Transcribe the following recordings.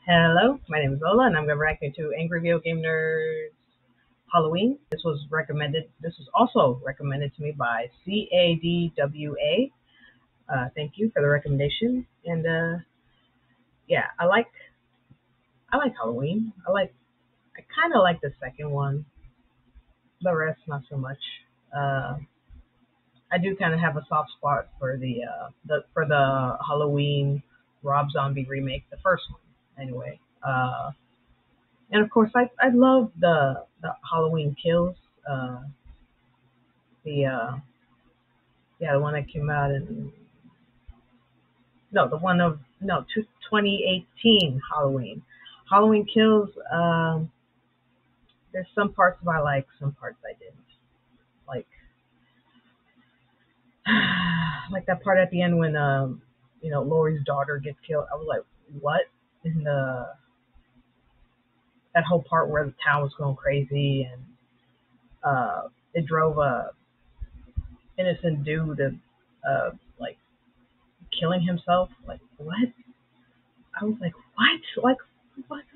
Hello, my name is Lola, and I'm going to be reacting to Angry Video Game Nerds Halloween. This was also recommended to me by CADWA. Thank you for the recommendation. And yeah, I like Halloween. I kind of like the second one. The rest, not so much. Uh, I do kind of have a soft spot for the Halloween Rob Zombie remake, the first one, anyway. And of course, I love the Halloween Kills. Uh, the yeah, the one that came out in no, the one of no, 2018 Halloween. Halloween Kills. There's some parts I like, some parts I didn't like. Like that part at the end when Laurie's daughter gets killed. I was like, what? In the That whole part where the town was going crazy and it drove a innocent dude to like killing himself. Like what? I was like, what? Like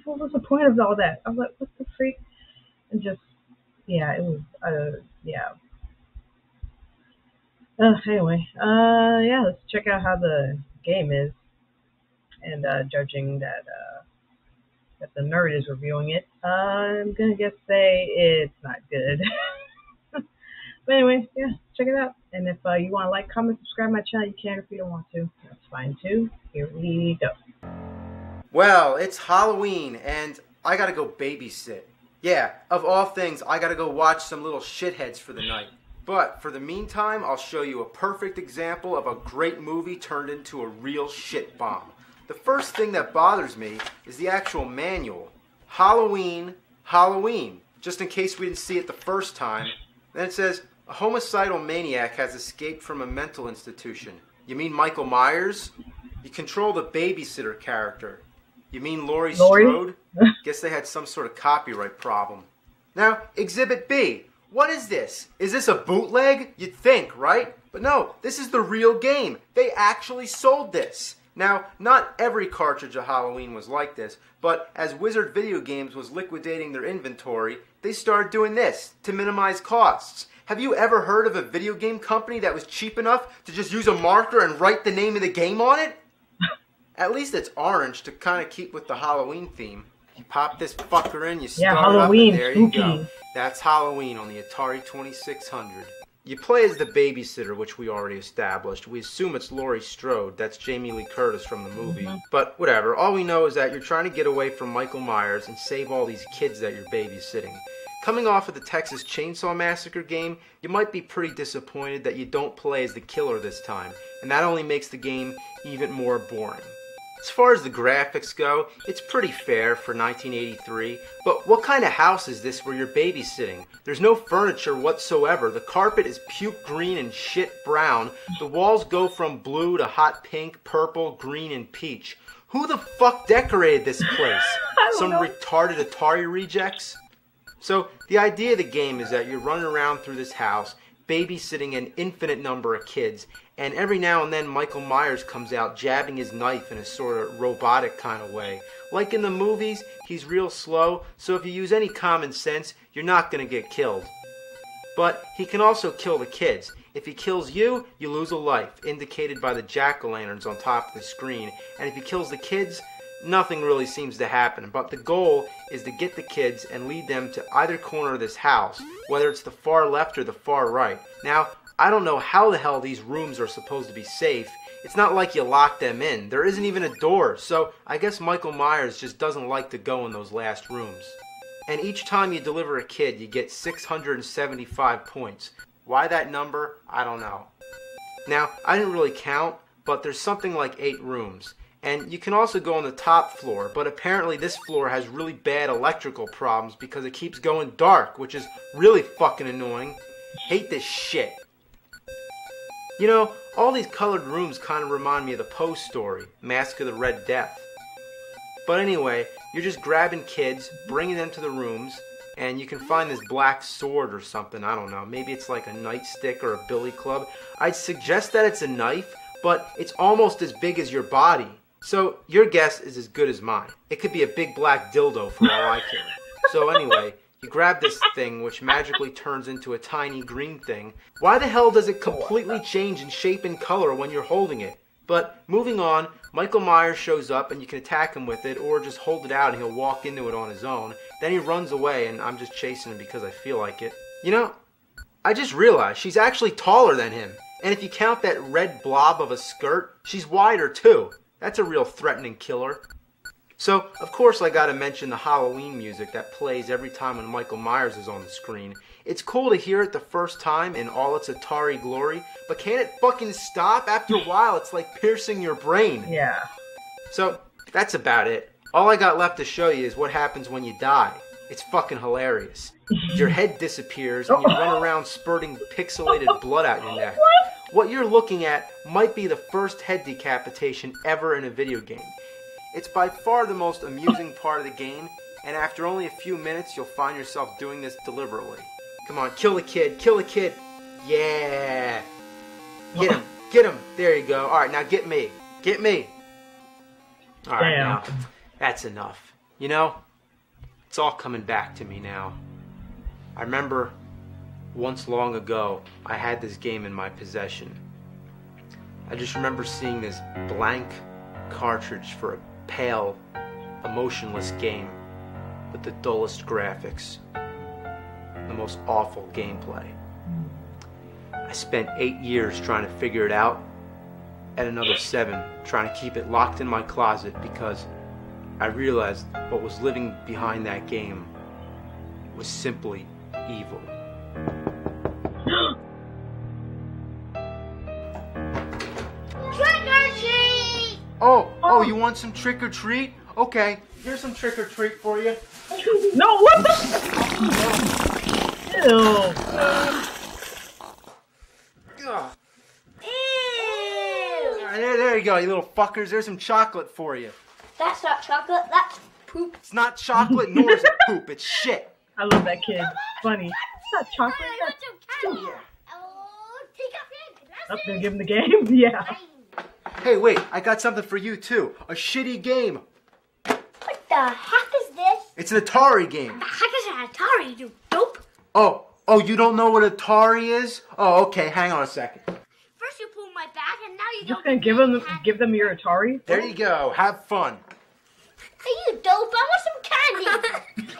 what was the point of all that? I was like, what the freak? And just yeah, it was yeah. Anyway, yeah, let's check out how the game is and judging that the nerd is reviewing it. I'm gonna say it's not good. But anyway, yeah, check it out. And if you want to like, comment, subscribe my channel, you can. If you don't want to, that's fine too. Here we go. Well, it's Halloween, and I gotta go babysit. Yeah, of all things, I gotta go watch some little shitheads for the night. But for the meantime, I'll show you a perfect example of a great movie turned into a real shit bomb. The first thing that bothers me is the actual manual. Halloween, Halloween. Just in case we didn't see it the first time. Then it says, a homicidal maniac has escaped from a mental institution. You mean Michael Myers? You control the babysitter character. You mean Laurie Strode? Guess they had some sort of copyright problem. Now, Exhibit B. What is this? Is this a bootleg? You'd think, right? But no, this is the real game. They actually sold this. Now, not every cartridge of Halloween was like this, but as Wizard Video Games was liquidating their inventory, they started doing this to minimize costs. Have you ever heard of a video game company that was cheap enough to just use a marker and write the name of the game on it? At least it's orange to kind of keep with the Halloween theme. You pop this fucker in, you start Halloween, up, and there spooky. you go. That's Halloween on the Atari 2600. You play as the babysitter, which we already established. We assume it's Laurie Strode. That's Jamie Lee Curtis from the movie. But whatever. All we know is that you're trying to get away from Michael Myers and save all these kids that you're babysitting. Coming off of the Texas Chainsaw Massacre game, you might be pretty disappointed that you don't play as the killer this time, and that only makes the game even more boring. As far as the graphics go, it's pretty fair for 1983, but what kind of house is this where you're babysitting? There's no furniture whatsoever, the carpet is puke green and shit brown, the walls go from blue to hot pink, purple, green, and peach. Who the fuck decorated this place? Some retarded Atari rejects? So, the idea of the game is that you're running around through this house, babysitting an infinite number of kids, and every now and then Michael Myers comes out jabbing his knife in a sort of robotic kind of way. Like in the movies, he's real slow, so if you use any common sense, you're not going to get killed. But he can also kill the kids. If he kills you, you lose a life, indicated by the jack-o'-lanterns on top of the screen, and if he kills the kids, nothing really seems to happen, but the goal is to get the kids and lead them to either corner of this house, whether it's the far left or the far right. Now, I don't know how the hell these rooms are supposed to be safe. It's not like you lock them in. There isn't even a door, so I guess Michael Myers just doesn't like to go in those last rooms. And each time you deliver a kid, you get 675 points. Why that number? I don't know. Now, I didn't really count, but there's something like 8 rooms. And you can also go on the top floor, but apparently this floor has really bad electrical problems because it keeps going dark, which is really fucking annoying. Hate this shit. You know, all these colored rooms kind of remind me of the Poe story, Mask of the Red Death. But anyway, you're just grabbing kids, bringing them to the rooms, and you can find this black sword or something, I don't know. Maybe it's like a nightstick or a billy club. I'd suggest that it's a knife, but it's almost as big as your body. So your guess is as good as mine. It could be a big black dildo for all I care. So anyway, you grab this thing which magically turns into a tiny green thing. Why the hell does it completely change in shape and color when you're holding it? But moving on, Michael Myers shows up and you can attack him with it or just hold it out and he'll walk into it on his own. Then he runs away and I'm just chasing him because I feel like it. You know, I just realized she's actually taller than him. And if you count that red blob of a skirt, she's wider too. That's a real threatening killer. So, of course I gotta mention the Halloween music that plays every time when Michael Myers is on the screen. It's cool to hear it the first time in all its Atari glory, but can't it fucking stop? After a while, it's like piercing your brain. Yeah. So, that's about it. All I got left to show you is what happens when you die. It's fucking hilarious. Your head disappears and you run around spurting pixelated blood out your neck. What you're looking at might be the first head decapitation ever in a video game. It's by far the most amusing part of the game, and after only a few minutes, you'll find yourself doing this deliberately. Come on, kill the kid, kill the kid. Yeah. Get him. There you go. All right, now get me. Get me. All right, Damn. now, that's enough. You know, it's all coming back to me now. I remember once long ago, I had this game in my possession. I just remember seeing this blank cartridge for a pale, emotionless game with the dullest graphics, the most awful gameplay. I spent 8 years trying to figure it out, and another 7 trying to keep it locked in my closet because I realized what was living behind that game was simply evil. Trick or treat! Oh, you want some trick or treat? Okay, here's some trick or treat for you. No, what the? Ew. Ugh. Ew! There you go, you little fuckers. There's some chocolate for you. That's not chocolate, that's poop. It's not chocolate, nor is it poop. It's shit. I love that kid. It's funny. It's not chocolate. I want some candy. Yeah. Oh, take off your Up there, glasses. give him the game. Yeah. Hey, wait, I got something for you too. A shitty game. What the heck is this? It's an Atari game. The heck is an Atari, you dope? Oh, you don't know what Atari is? Oh, okay, hang on a second. First you pull my back, and now you Just don't gonna give them your Atari. There you go, have fun. Hey, you dope, I want some candy.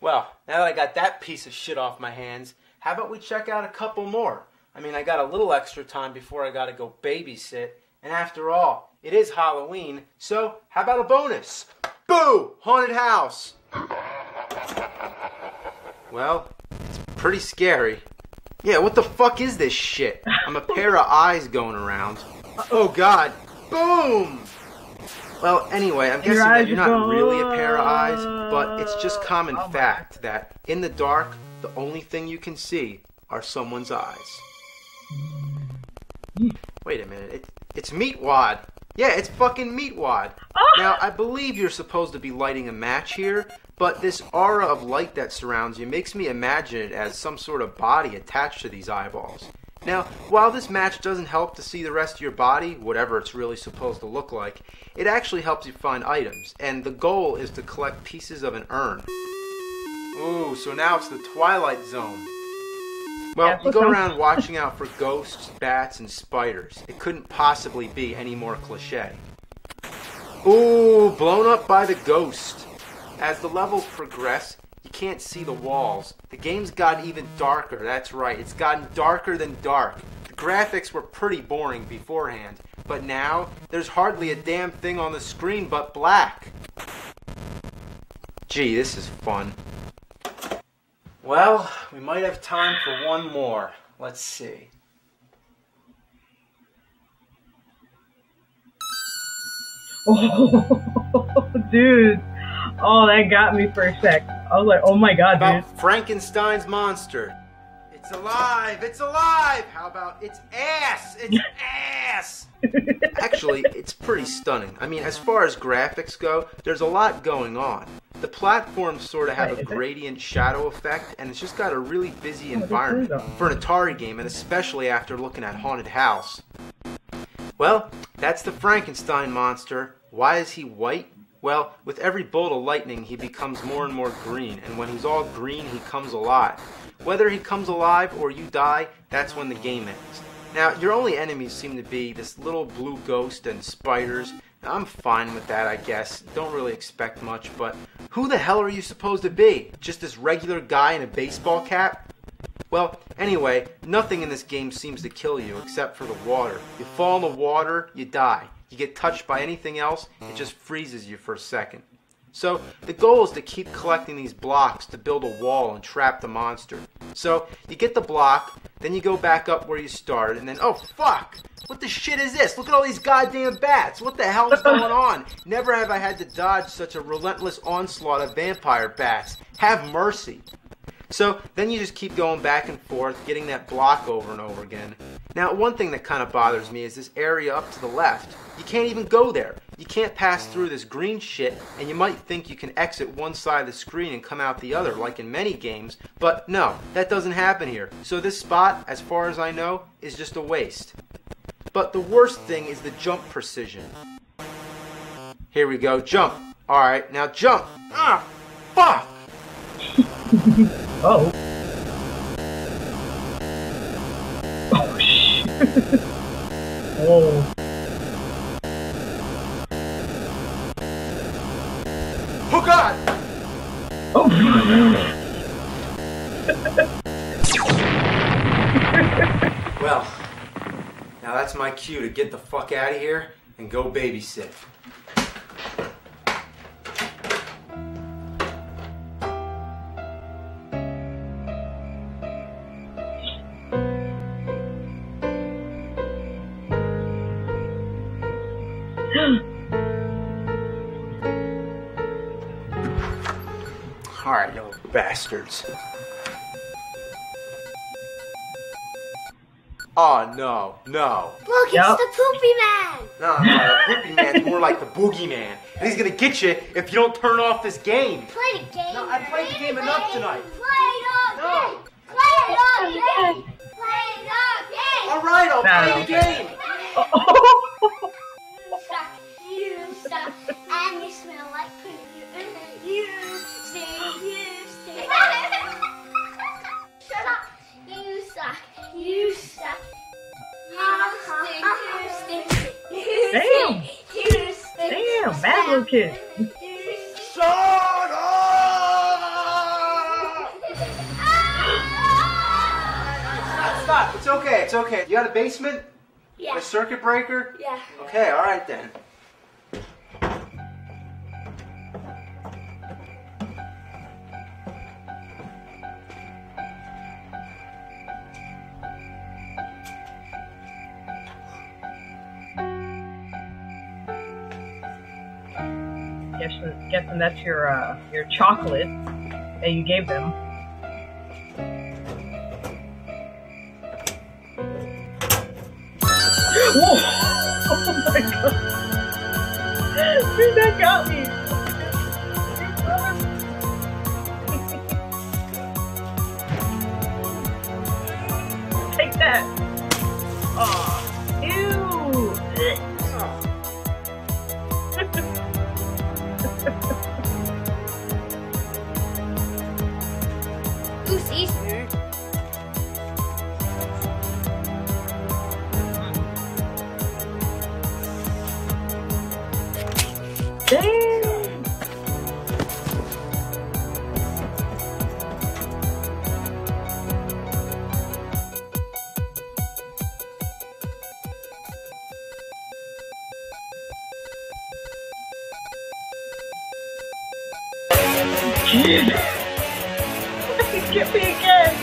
Well, now that I got that piece of shit off my hands, how about we check out a couple more? I mean, I got a little extra time before I gotta go babysit, and after all, it is Halloween, so how about a bonus? Boo! Haunted house! Well, it's pretty scary. Yeah, what the fuck is this shit? I'm a pair of eyes going around. Oh god, boom! Well, anyway, I'm guessing that you're not really a pair of eyes, but it's just common fact that in the dark, the only thing you can see are someone's eyes. Wait a minute, it's Meatwad. Yeah, it's fucking Meatwad. Now, I believe you're supposed to be lighting a match here, but this aura of light that surrounds you makes me imagine it as some sort of body attached to these eyeballs. Now, while this match doesn't help to see the rest of your body, whatever it's really supposed to look like, it actually helps you find items, and the goal is to collect pieces of an urn. Ooh, so now it's the Twilight Zone. Well, you go around watching out for ghosts, bats, and spiders. It couldn't possibly be any more cliche. Ooh, blown up by the ghost. As the levels progress, you can't see the walls. The game's gotten even darker, that's right. It's gotten darker than dark. The graphics were pretty boring beforehand, but now there's hardly a damn thing on the screen but black. Gee, this is fun. Well, we might have time for one more. Let's see. Oh, dude. Oh, that got me for a sec. I was like, oh my god, dude. About Frankenstein's monster. It's alive! It's alive! How about it's ass? It's ass! Actually, it's pretty stunning. I mean, as far as graphics go, there's a lot going on. The platforms sort of have a gradient shadow effect, and it's just got a really busy environment for an Atari game, and especially after looking at Haunted House. Well, That's the Frankenstein monster. Why is he white? Well, with every bolt of lightning, he becomes more and more green, and when he's all green, he comes alive. Whether he comes alive or you die, that's when the game ends. Now, your only enemies seem to be this little blue ghost and spiders. Now, I'm fine with that, I guess. Don't really expect much, but who the hell are you supposed to be? Just this regular guy in a baseball cap? Well, anyway, nothing in this game seems to kill you except for the water. You fall in the water, you die. You get touched by anything else, it just freezes you for a second. So the goal is to keep collecting these blocks to build a wall and trap the monster. So you get the block, then you go back up where you started, and then, oh fuck! What the shit is this? Look at all these goddamn bats! What the hell is going on? Never have I had to dodge such a relentless onslaught of vampire bats. Have mercy. So then you just keep going back and forth, getting that block over and over again. Now, one thing that kind of bothers me is this area up to the left. You can't even go there. You can't pass through this green shit, and you might think you can exit one side of the screen and come out the other, like in many games, but no, that doesn't happen here. So this spot, as far as I know, is just a waste. But the worst thing is the jump precision. Here we go, jump. Alright, now jump. Ah, fuck! Oh. Oh, shit. Whoa. Oh, God! Oh. Well, now that's my cue to get the fuck out of here and go babysit. Alright, you little bastards. Oh, no, no. Look, Yep. it's the Poopy Man. No, the Poopy Man's more like the Boogeyman. And he's gonna get you if you don't turn off this game. Play the game. No, I played the game enough tonight. Play the No. game. Play the game. Play the game. Alright, I'll play the game. You suck. You suck. And you smell like poo. You stink. You stink. Shut up. You suck. You suck. You stink. You stink. Damn. You stink. Damn, bad little kid. Shut up! Stop. It's okay. It's okay. You got a basement? Yeah. A circuit breaker? Yeah. Okay, alright then. Guessing that's your chocolate that you gave them. Whoa! Oh my god! Dude, that got me! Take that! Aw! Ew! Who's Easter? Damn! Kid! Get me again!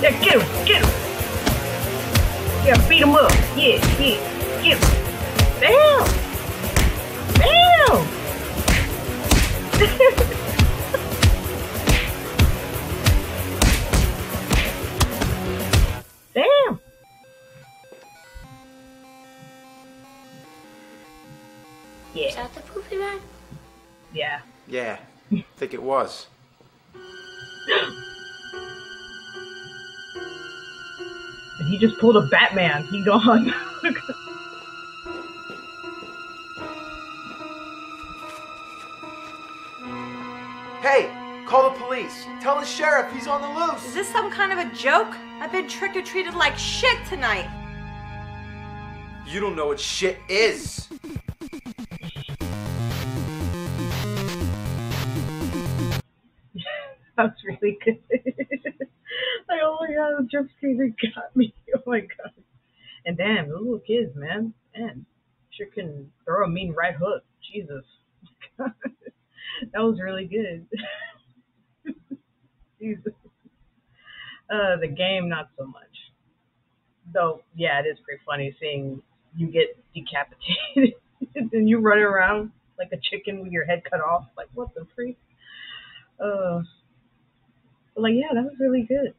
Yeah, get him! Get him! Yeah, beat him up! Yeah, get him! Damn! Damn! Damn! Yeah. Is that the poopy man? Yeah. Yeah, I think it was. And he just pulled a Batman. He gone. Hey, call the police. Tell the sheriff he's on the loose. Is this some kind of a joke? I've been trick-or-treated like shit tonight. You don't know what shit is. That was really good. Like, oh my god, the jump scare got me. Oh my god. And damn, those little kids, man. Man, sure can throw a mean right hook. Jesus. That was really good. Jesus. The game, not so much. Though, yeah, it is pretty funny seeing you get decapitated and you run around like a chicken with your head cut off. Like, what the freak? But like, yeah, that was really good.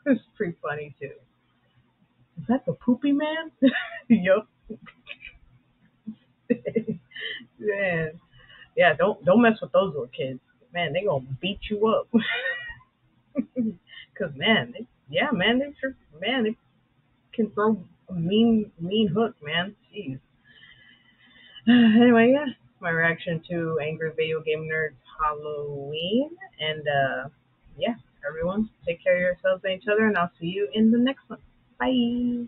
It was pretty funny too. Is that the poopy man? Yup. Man. Yeah, don't mess with those little kids. Man, they gonna beat you up. Cause man, they can throw a mean hook, man. Jeez. Anyway, yeah, my reaction to Angry Video Game Nerds Halloween, and yeah, everyone, take care of yourselves and each other, and I'll see you in the next one. Bye.